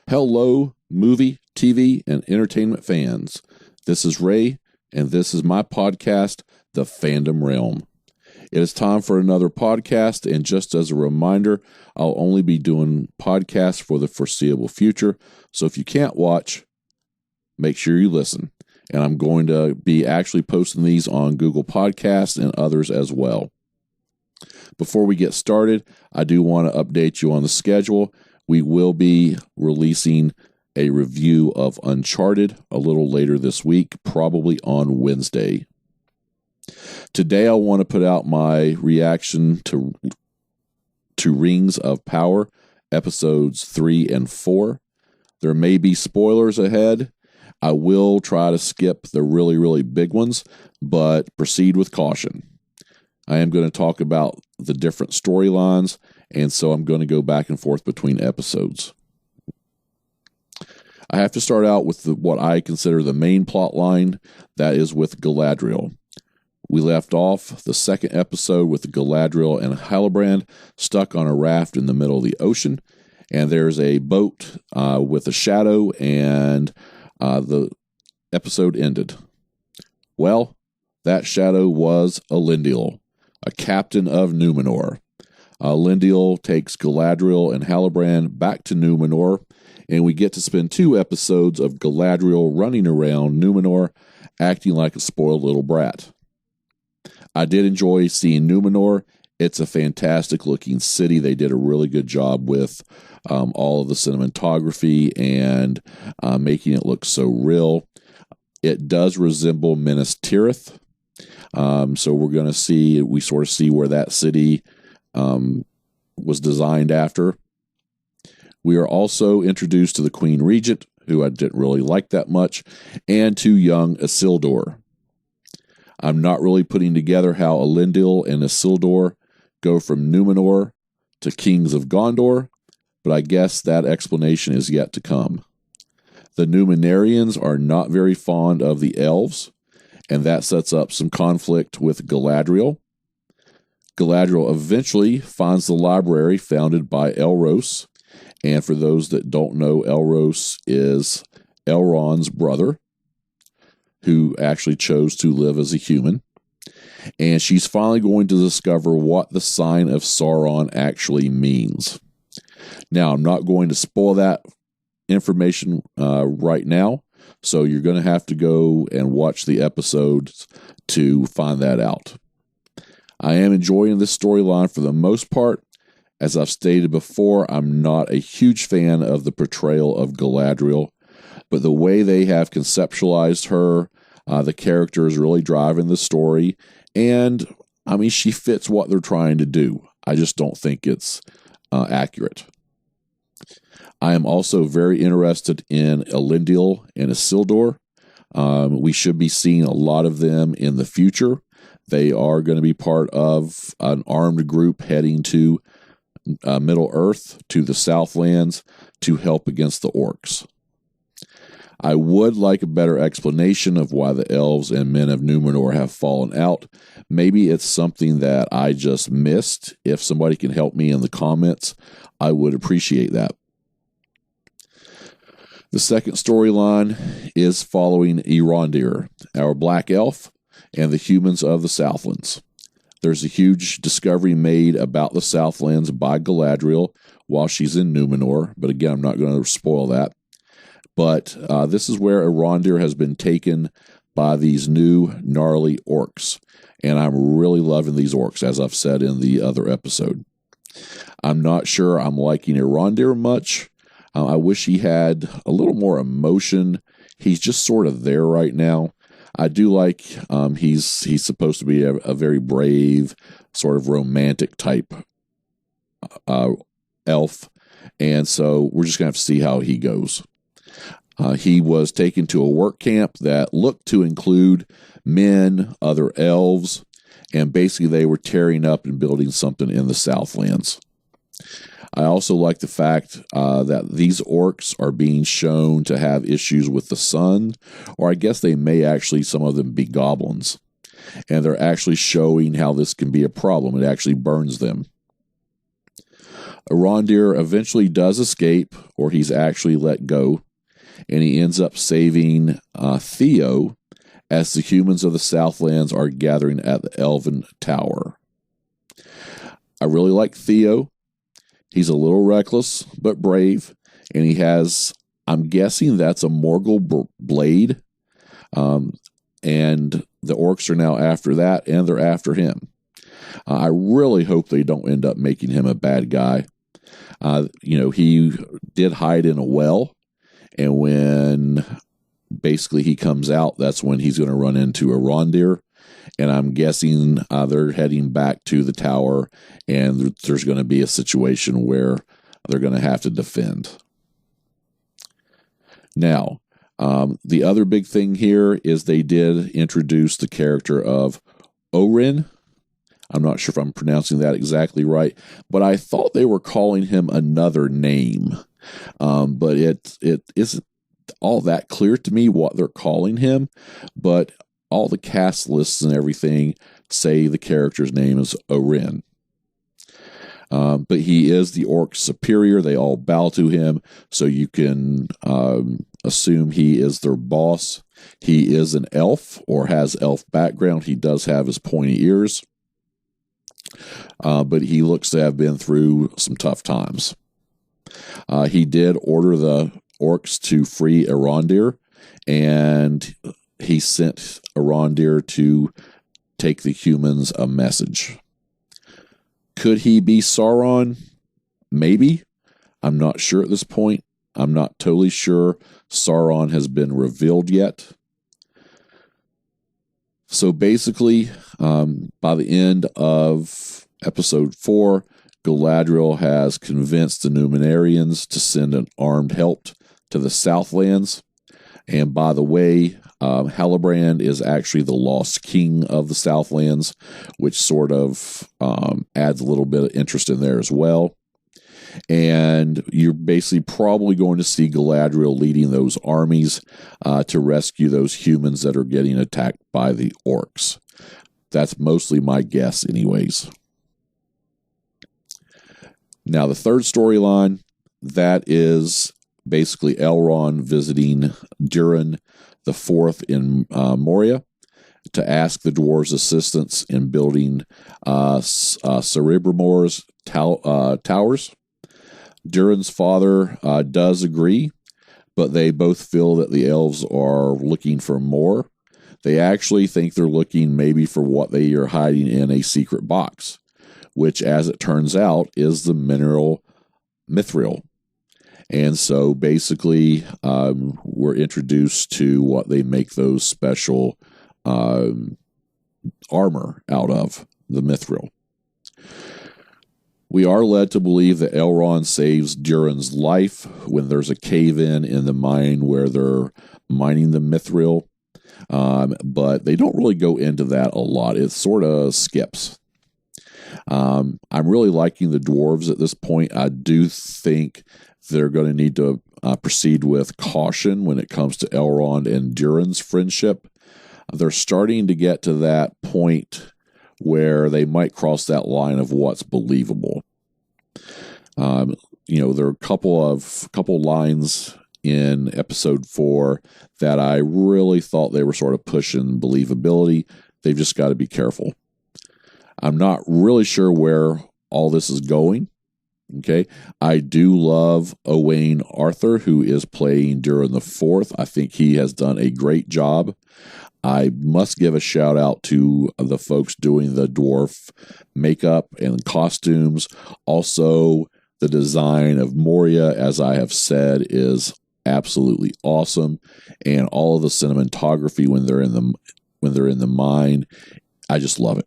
Hello, movie, TV, and entertainment fans. This is Ray, and this is my podcast, The Fandom Realm. It is time for another podcast, and just as a reminder, I'll only be doing podcasts for the foreseeable future, so if you can't watch, make sure you listen. And I'm going to be actually posting these on Google Podcasts and others as well. Before we get started, I do want to update you on the schedule. We will be releasing a review of Uncharted a little later this week, probably on Wednesday. Today I want to put out my reaction to Rings of Power, episodes 3 and 4. There may be spoilers ahead. I will try to skip the really big ones, but proceed with caution. I am going to talk about the different storylines, and so I'm going to go back and forth between episodes. I have to start out with what I consider the main plot line, that is with Galadriel. We left off the second episode with Galadriel and Halbrand stuck on a raft in the middle of the ocean, and there's a boat with a shadow, and the episode ended. Well, that shadow was Elendil, a captain of Numenor. Elendil takes Galadriel and Halbrand back to Numenor, and we get to spend 2 episodes of Galadriel running around Numenor, acting like a spoiled little brat. I did enjoy seeing Numenor. It's a fantastic looking city. They did a really good job with all of the cinematography and making it look so real. It does resemble Minas Tirith. So we're going to see, we sort of see where that city was designed after. We are also introduced to the Queen Regent, who I didn't really like that much, and to young Isildur. I'm not really putting together how Elendil and Isildur go from Numenor to Kings of Gondor, but I guess that explanation is yet to come. The Numenorians are not very fond of the elves, and that sets up some conflict with Galadriel. Galadriel eventually finds the library founded by Elros, and for those that don't know, Elros is Elrond's brother, who actually chose to live as a human. And she's finally going to discover what the sign of Sauron actually means. Now, I'm not going to spoil that information right now, so you're going to have to go and watch the episodes to find that out. I am enjoying this storyline for the most part. As I've stated before, I'm not a huge fan of the portrayal of Galadriel, but the way they have conceptualized her, the character is really driving the story, and I mean, she fits what they're trying to do. I just don't think it's accurate. I am also very interested in Elendil and Isildur. We should be seeing a lot of them in the future. They are going to be part of an armed group heading to Middle Earth, to the Southlands, to help against the orcs. I would like a better explanation of why the elves and men of Numenor have fallen out. Maybe it's something that I just missed. If somebody can help me in the comments, I would appreciate that. The second storyline is following Erondir, our black elf, and the humans of the Southlands. There's a huge discovery made about the Southlands by Galadriel while she's in Numenor, but again, I'm not going to spoil that. But this is where Erondir has been taken by these new gnarly orcs, and I'm really loving these orcs, as I've said in the other episode. I'm not sure I'm liking Erondir much. I wish he had a little more emotion. He's just sort of there right now. I do like he's supposed to be a very brave, sort of romantic type elf, and so we're just going to have to see how he goes. He was taken to a work camp that looked to include men, other elves, and basically they were tearing up and building something in the Southlands. I also like the fact that these orcs are being shown to have issues with the sun, or I guess they may actually, some of them, be goblins. And they're actually showing how this can be a problem. It actually burns them. Arondir eventually does escape, or he's actually let go, and he ends up saving Theo as the humans of the Southlands are gathering at the Elven Tower. I really like Theo. He's a little reckless, but brave, and he has, I'm guessing that's a Morgul blade, and the orcs are now after that, and they're after him. I really hope they don't end up making him a bad guy. He did hide in a well, and when basically he comes out, that's when he's going to run into Arondir, and I'm guessing they're heading back to the tower, and there's going to be a situation where they're going to have to defend. Now, the other big thing here is they did introduce the character of Orin. I'm not sure if I'm pronouncing that exactly right, but I thought they were calling him another name. But it isn't all that clear to me what they're calling him, but all the cast lists and everything say the character's name is Orin. But he is the orc superior. They all bow to him, so you can assume he is their boss. He is an elf or has elf background. He does have his pointy ears, but he looks to have been through some tough times. He did order the orcs to free Arondir, and he sent Arondir to take the humans a message. Could he be Sauron? Maybe. I'm not sure at this point. I'm not totally sure Sauron has been revealed yet. So basically, by the end of episode 4, Galadriel has convinced the Numenorians to send an armed help to the Southlands. And by the way, Halbrand is actually the lost king of the Southlands, which sort of adds a little bit of interest in there as well. And you're basically probably going to see Galadriel leading those armies to rescue those humans that are getting attacked by the orcs. That's mostly my guess anyways. Now, the third storyline, that is basically Elrond visiting Durin the Fourth in Moria to ask the dwarves' assistance in building Cerebromor's towers. Durin's father does agree, but they both feel that the elves are looking for more. They actually think they're looking maybe for what they are hiding in a secret box, which, as it turns out, is the mineral mithril. And so basically, we're introduced to what they make those special armor out of, the mithril. We are led to believe that Elrond saves Durin's life when there's a cave-in in the mine where they're mining the mithril, but they don't really go into that a lot. It sort of skips. I'm really liking the dwarves at this point. I do think they're going to need to proceed with caution when it comes to Elrond and Durin's friendship. They're starting to get to that point where they might cross that line of what's believable. There are a couple lines in episode 4 that I really thought they were sort of pushing believability. They've just got to be careful. I'm not really sure where all this is going. Okay, I do love Owain Arthur, who is playing Durin the Fourth. I think he has done a great job. I must give a shout out to the folks doing the dwarf makeup and costumes. Also, the design of Moria, as I have said, is absolutely awesome, and all of the cinematography when they're in the mine, I just love it.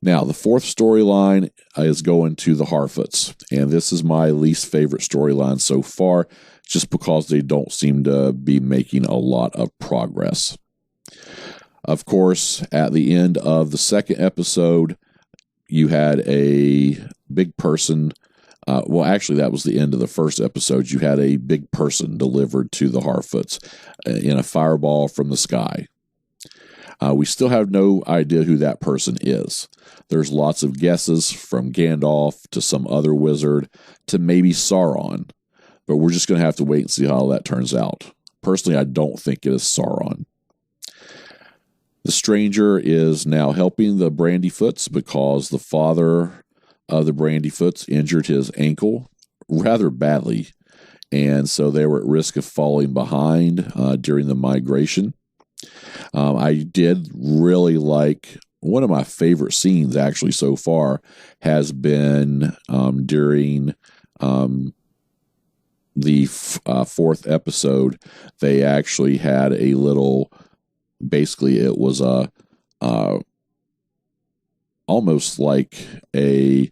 Now, the fourth storyline is going to the Harfoots, and this is my least favorite storyline so far, just because they don't seem to be making a lot of progress. Of course, at the end of the second episode, you had a big person. Actually, that was the end of the first episode. You had a big person delivered to the Harfoots in a fireball from the sky. We still have no idea who that person is. There's lots of guesses from Gandalf to some other wizard to maybe Sauron, but we're just going to have to wait and see how that turns out. Personally, I don't think it is Sauron. The stranger is now helping the Brandyfoots because the father of the Brandyfoots injured his ankle rather badly, and so they were at risk of falling behind during the migration. I did really like one of my favorite scenes actually so far has been during the fourth episode. They actually had a little, basically it was a almost like a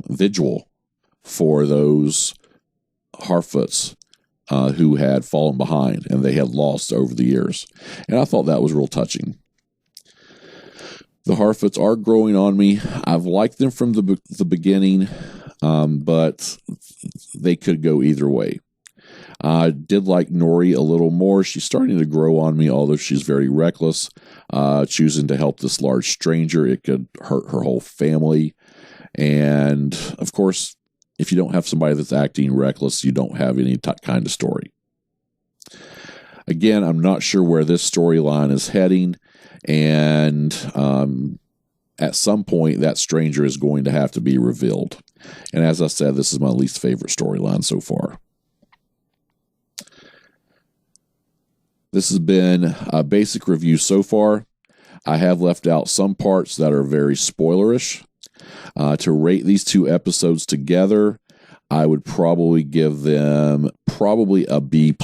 vigil for those Harfoots who had fallen behind and they had lost over the years. And I thought that was real touching. The Harfoots are growing on me. I've liked them from the beginning, but they could go either way. I did like Nori a little more. She's starting to grow on me, although she's very reckless, choosing to help this large stranger. It could hurt her whole family. And, of course, if you don't have somebody that's acting reckless, you don't have any kind of story. Again, I'm not sure where this storyline is heading, and at some point, that stranger is going to have to be revealed. And as I said, this is my least favorite storyline so far. This has been a basic review so far. I have left out some parts that are very spoilerish. To rate these two episodes together, I would probably give them a B+.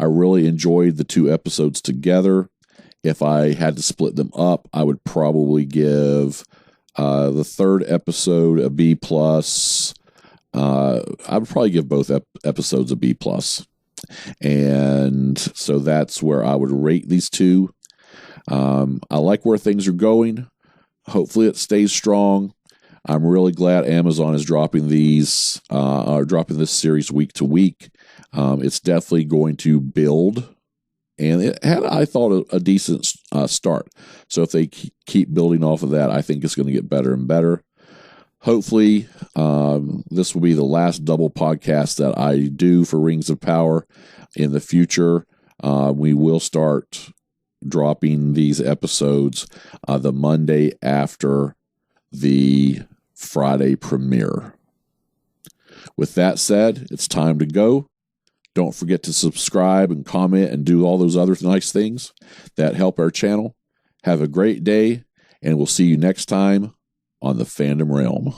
I really enjoyed the two episodes together. If I had to split them up, I would probably give the third episode a B+. I would probably give both episodes a B+. And so that's where I would rate these two. I like where things are going. Hopefully it stays strong. I'm really glad Amazon is dropping this series week to week. It's definitely going to build, and it had, I thought, a decent start. So if they keep building off of that, I think it's going to get better and better. Hopefully, this will be the last double podcast that I do for Rings of Power. In the future, we will start dropping these episodes the Monday after the Friday premiere. With that said, it's time to go. Don't forget to subscribe and comment and do all those other nice things that help our channel. Have a great day, and we'll see you next time on the Fandom Realm.